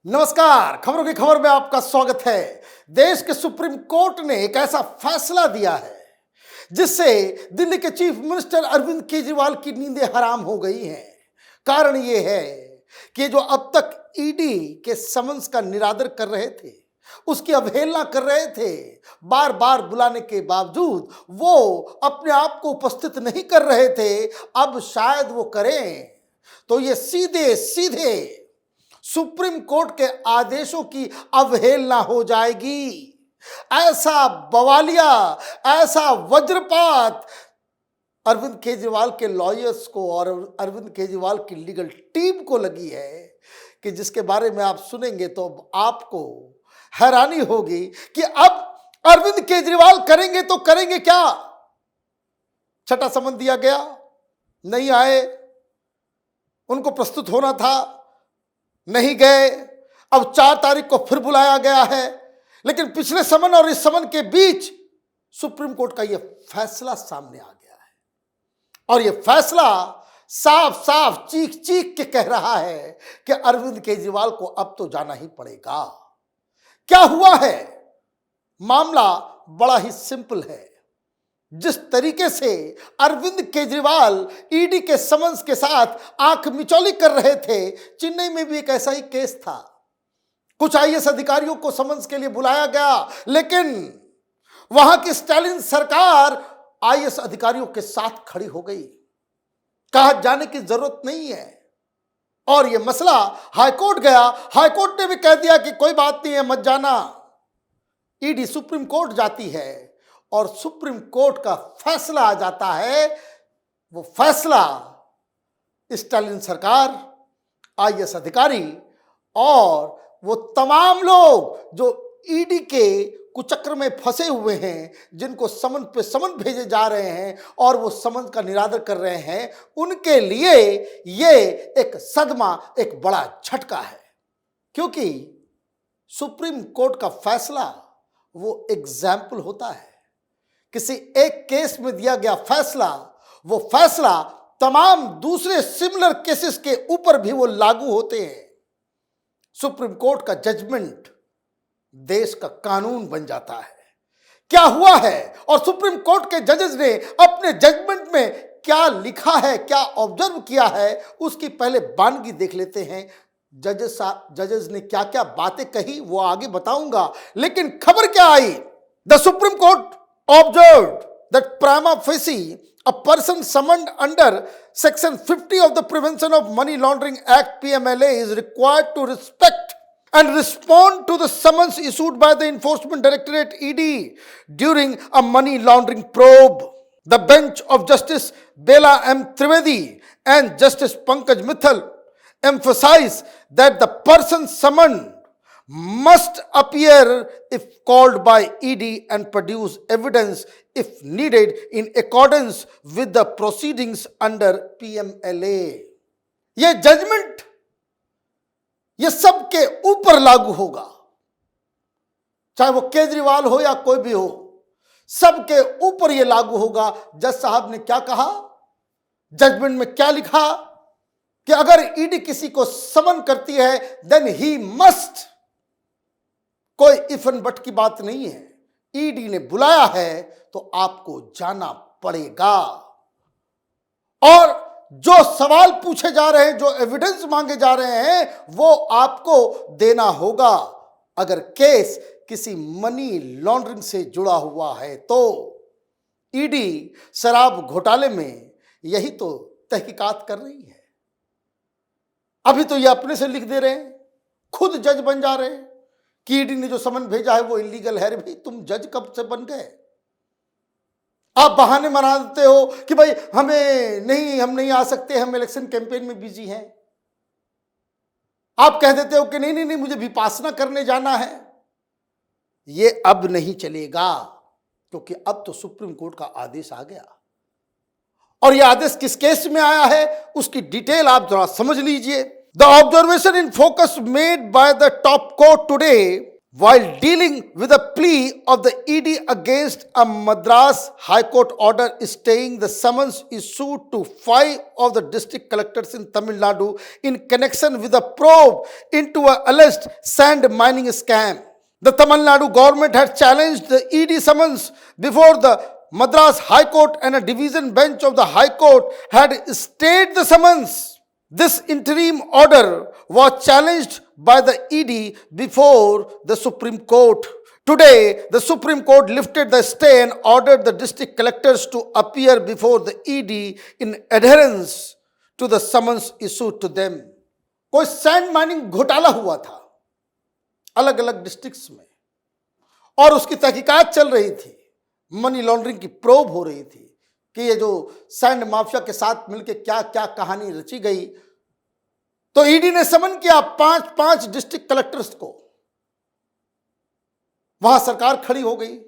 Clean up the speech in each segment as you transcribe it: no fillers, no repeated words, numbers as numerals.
नमस्कार। खबरों की खबर में आपका स्वागत है। देश के सुप्रीम कोर्ट ने एक ऐसा फैसला दिया है जिससे दिल्ली के चीफ मिनिस्टर अरविंद केजरीवाल की नींदें हराम हो गई हैं। कारण यह है कि जो अब तक ईडी के समन्स का निरादर कर रहे थे, उसकी अवहेलना कर रहे थे, बार बार बुलाने के बावजूद वो अपने आप को उपस्थित नहीं कर रहे थे, अब शायद वो करें तो ये सीधे सीधे सुप्रीम कोर्ट के आदेशों की अवहेलना हो जाएगी। ऐसा बवालिया, ऐसा वज्रपात अरविंद केजरीवाल के लॉयर्स को और अरविंद केजरीवाल की लीगल टीम को लगी है कि जिसके बारे में आप सुनेंगे तो आपको हैरानी होगी कि अब अरविंद केजरीवाल करेंगे तो करेंगे क्या। छठा समन दिया गया, नहीं आए, उनको प्रस्तुत होना था, नहीं गए। अब 4 तारीख को फिर बुलाया गया है, लेकिन पिछले समन और इस समन के बीच सुप्रीम कोर्ट का यह फैसला सामने आ गया है और यह फैसला साफ साफ चीख चीख के कह रहा है कि अरविंद केजरीवाल को अब तो जाना ही पड़ेगा। क्या हुआ है? मामला बड़ा ही सिंपल है। जिस तरीके से अरविंद केजरीवाल ईडी के समन्स के साथ आंख मिचौली कर रहे थे, चेन्नई में भी एक ऐसा ही केस था। कुछ आईएएस अधिकारियों को समन्स के लिए बुलाया गया, लेकिन वहां की स्टालिन सरकार आईएएस अधिकारियों के साथ खड़ी हो गई। कहा जाने की जरूरत नहीं है और यह मसला हाईकोर्ट गया। हाईकोर्ट ने भी कह दिया कि कोई बात नहीं है, मत जाना। ईडी सुप्रीम कोर्ट जाती है और सुप्रीम कोर्ट का फैसला आ जाता है। वो फैसला स्टालिन सरकार, आईएएस अधिकारी और वो तमाम लोग जो ईडी के कुचक्र में फंसे हुए हैं, जिनको समन पे समन भेजे जा रहे हैं और वो समन का निरादर कर रहे हैं, उनके लिए ये एक सदमा, एक बड़ा झटका है। क्योंकि सुप्रीम कोर्ट का फैसला वो एग्जाम्पल होता है। किसी एक केस में दिया गया फैसला, वो फैसला तमाम दूसरे सिमिलर केसेस के ऊपर भी वो लागू होते हैं। सुप्रीम कोर्ट का जजमेंट देश का कानून बन जाता है। क्या हुआ है और सुप्रीम कोर्ट के जजेस ने अपने जजमेंट में क्या लिखा है, क्या ऑब्जर्व किया है, उसकी पहले बानगी देख लेते हैं। जजेस ने क्या क्या बातें कही वो आगे बताऊंगा, लेकिन खबर क्या आई? The Supreme Court observed that prima facie a person summoned under section 50 of the Prevention of Money Laundering Act PMLA is required to respect and respond to the summons issued by the Enforcement Directorate ED during a money laundering probe. The bench of Justice Bela M. Trivedi and Justice Pankaj Mithal emphasized that the person summoned must appear if called by ED and produce evidence if needed in accordance with the proceedings under PMLA. ये judgement ये सबके ऊपर लागू होगा, चाहे वो केजरीवाल हो या कोई भी हो, सबके ऊपर ये लागू होगा। जज साहब ने क्या कहा, जजमेंट में क्या लिखा कि अगर ईडी किसी को समन करती है देन ही मस्ट, कोई इफ एंड बट की बात नहीं है। ईडी ने बुलाया है तो आपको जाना पड़ेगा और जो सवाल पूछे जा रहे हैं, जो एविडेंस मांगे जा रहे हैं, वो आपको देना होगा। अगर केस किसी मनी लॉन्ड्रिंग से जुड़ा हुआ है तो ईडी शराब घोटाले में यही तो तहकीकात कर रही है। अभी तो ये अपने से लिख दे रहे हैं, खुद जज बन जा रहे हैं कि ईडी ने जो समन भेजा है वो इलीगल है। भाई तुम जज कब से बन गए? आप बहाने बनाते हो कि भाई हम नहीं आ सकते, हम इलेक्शन कैंपेन में बिजी हैं। आप कह देते हो कि नहीं मुझे विपासना करने जाना है। ये अब नहीं चलेगा, क्योंकि अब तो सुप्रीम कोर्ट का आदेश आ गया और यह आदेश किस केस में आया है उसकी डिटेल आप जरा समझ लीजिए। The observation in focus made by the top court today while dealing with a plea of the ED against a Madras High Court order staying the summons issued to 5 of the district collectors in Tamil Nadu in connection with a probe into an alleged sand mining scam. The Tamil Nadu government had challenged the ED summons before the Madras High Court, and a division bench of the High Court had stayed the summons. This interim order was challenged by the ED before the Supreme Court. Today, the Supreme Court lifted the stay and ordered the district collectors to appear before the ED in adherence to the summons issued to them. कोई sand mining घोटाला हुआ था अलग अलग districts में, और उसकी तहकीकात चल रही थी, मनी लॉन्ड्रिंग की प्रोब हो रही थी कि ये जो सैंड माफिया के साथ मिलकर क्या क्या कहानी रची गई। तो ईडी ने समन किया 5 डिस्ट्रिक्ट कलेक्टर्स को। वहां सरकार खड़ी हो गई,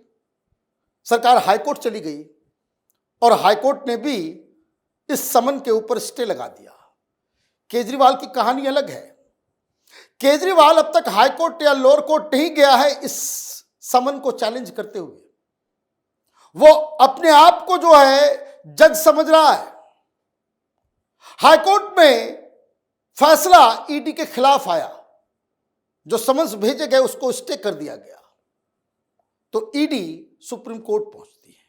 सरकार हाईकोर्ट चली गई, और हाईकोर्ट ने भी इस समन के ऊपर स्टे लगा दिया। केजरीवाल की कहानी अलग है। केजरीवाल अब तक हाईकोर्ट या लोअर कोर्ट नहीं गया है इस समन को चैलेंज करते हुए। वो अपने आप को जो है जज समझ रहा है। हाईकोर्ट में फैसला ईडी के खिलाफ आया, जो समन्स भेजे गए उसको स्टे कर दिया गया। तो ईडी सुप्रीम कोर्ट पहुंचती है,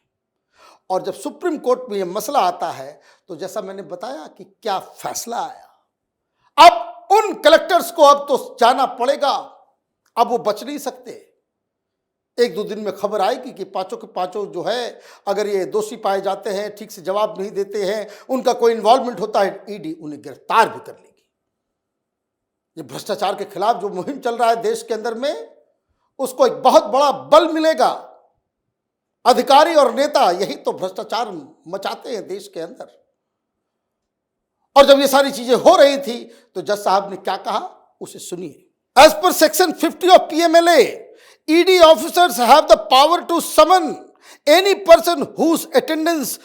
और जब सुप्रीम कोर्ट में यह मसला आता है तो जैसा मैंने बताया कि क्या फैसला आया। अब उन कलेक्टर्स को अब तो जाना पड़ेगा, अब वो बच नहीं सकते। 1-2 दिन में खबर आएगी कि पांचों के पांचों जो है, अगर ये दोषी पाए जाते हैं, ठीक से जवाब नहीं देते हैं, उनका कोई इन्वॉल्वमेंट होता है, ईडी उन्हें गिरफ्तार भी कर लेगी। ये भ्रष्टाचार के खिलाफ जो मुहिम चल रहा है देश के अंदर में, उसको एक बहुत बड़ा बल मिलेगा। अधिकारी और नेता यही तो भ्रष्टाचार मचाते हैं देश के अंदर। और जब ये सारी चीजें हो रही थी तो जज साहब ने क्या कहा, उसे सुनिए। As per section 50 of PMLA, ED officers have the power to summon any person whose attendance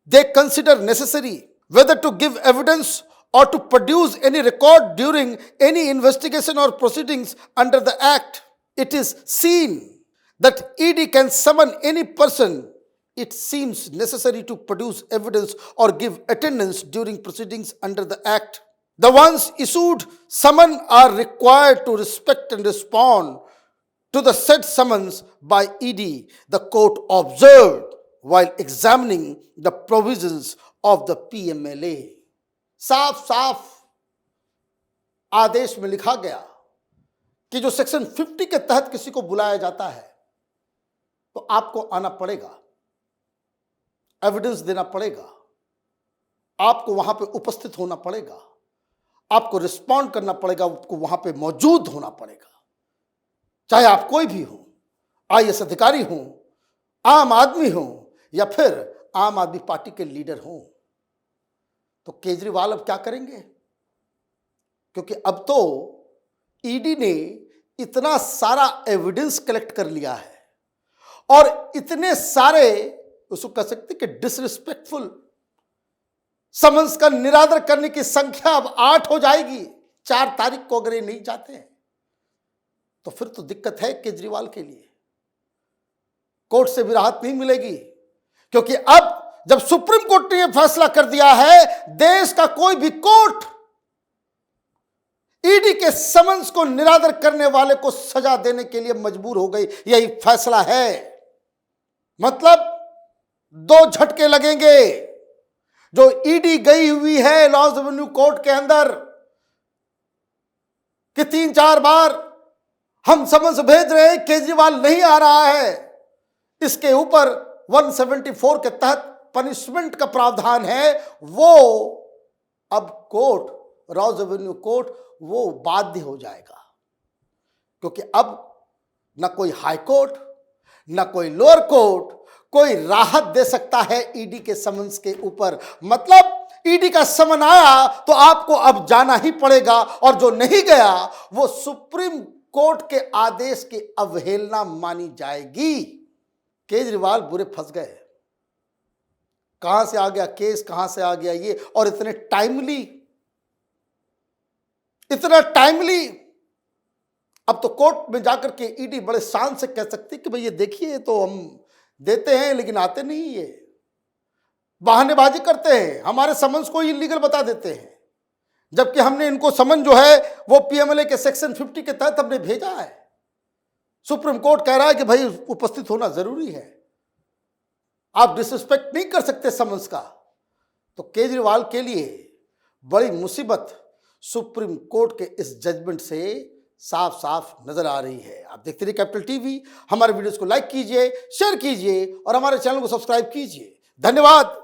they consider necessary, whether to give evidence or to produce any record during any investigation or proceedings under the Act. It is seen that ED can summon any person it seems necessary to produce evidence or give attendance during proceedings under the Act. The ones issued summon are required to respect and respond to the said summons by ED, the court observed while examining the provisions of the PMLA. साफ साफ आदेश में लिखा गया कि जो section 50 के तहत किसी को बुलाया जाता है तो आपको आना पड़ेगा, एविडेंस देना पड़ेगा, आपको वहां पे उपस्थित होना पड़ेगा, आपको रिस्पॉन्ड करना पड़ेगा, आपको वहां पे मौजूद होना पड़ेगा, चाहे आप कोई भी हो, IAS अधिकारी हो, आम आदमी हो, या फिर आम आदमी पार्टी के लीडर हो। तो केजरीवाल अब क्या करेंगे, क्योंकि अब तो ईडी ने इतना सारा एविडेंस कलेक्ट कर लिया है, और इतने सारे उसको कह सकते कि डिसरिस्पेक्टफुल समन्स का निरादर करने की संख्या अब 8 हो जाएगी 4 तारीख को, अगर ये नहीं जाते हैं तो फिर तो दिक्कत है केजरीवाल के लिए। कोर्ट से भी राहत नहीं मिलेगी, क्योंकि अब जब सुप्रीम कोर्ट ने यह फैसला कर दिया है, देश का कोई भी कोर्ट ईडी के समन्स को निरादर करने वाले को सजा देने के लिए मजबूर हो गई। यही फैसला है। मतलब 2 झटके लगेंगे। जो ईडी गई हुई है लॉज एवेन्यू कोर्ट के अंदर कि 3-4 बार हम समन्स भेज रहे हैं, केजरीवाल नहीं आ रहा है, इसके ऊपर 174 के तहत पनिशमेंट का प्रावधान है, वो अब कोर्ट, लॉज एवेन्यू कोर्ट, वो बाध्य हो जाएगा। क्योंकि अब न कोई हाई कोर्ट, न कोई लोअर कोर्ट कोई राहत दे सकता है ईडी के समन्स के ऊपर। मतलब ईडी का समन आया तो आपको अब जाना ही पड़ेगा, और जो नहीं गया वो सुप्रीम कोर्ट के आदेश की अवहेलना मानी जाएगी। केजरीवाल बुरे फंस गए। कहां से आ गया केस, कहां से आ गया ये, और इतना टाइमली अब तो कोर्ट में जाकर के ईडी बड़े शान से कह सकती कि भाई ये देखिए तो हम देते हैं लेकिन आते नहीं, ये बहानेबाजी करते हैं, हमारे समन्स को इलीगल बता देते हैं, जबकि हमने इनको समन जो है वो पीएमएलए के सेक्शन 50 के तहत हमने भेजा है। सुप्रीम कोर्ट कह रहा है कि भाई उपस्थित होना जरूरी है, आप डिसरिस्पेक्ट नहीं कर सकते समन्स का। तो केजरीवाल के लिए बड़ी मुसीबत सुप्रीम कोर्ट के इस जजमेंट से साफ साफ नजर आ रही है। आप देखते रहिए कैपिटल टीवी, हमारे वीडियोस को लाइक कीजिए, शेयर कीजिए और हमारे चैनल को सब्सक्राइब कीजिए। धन्यवाद।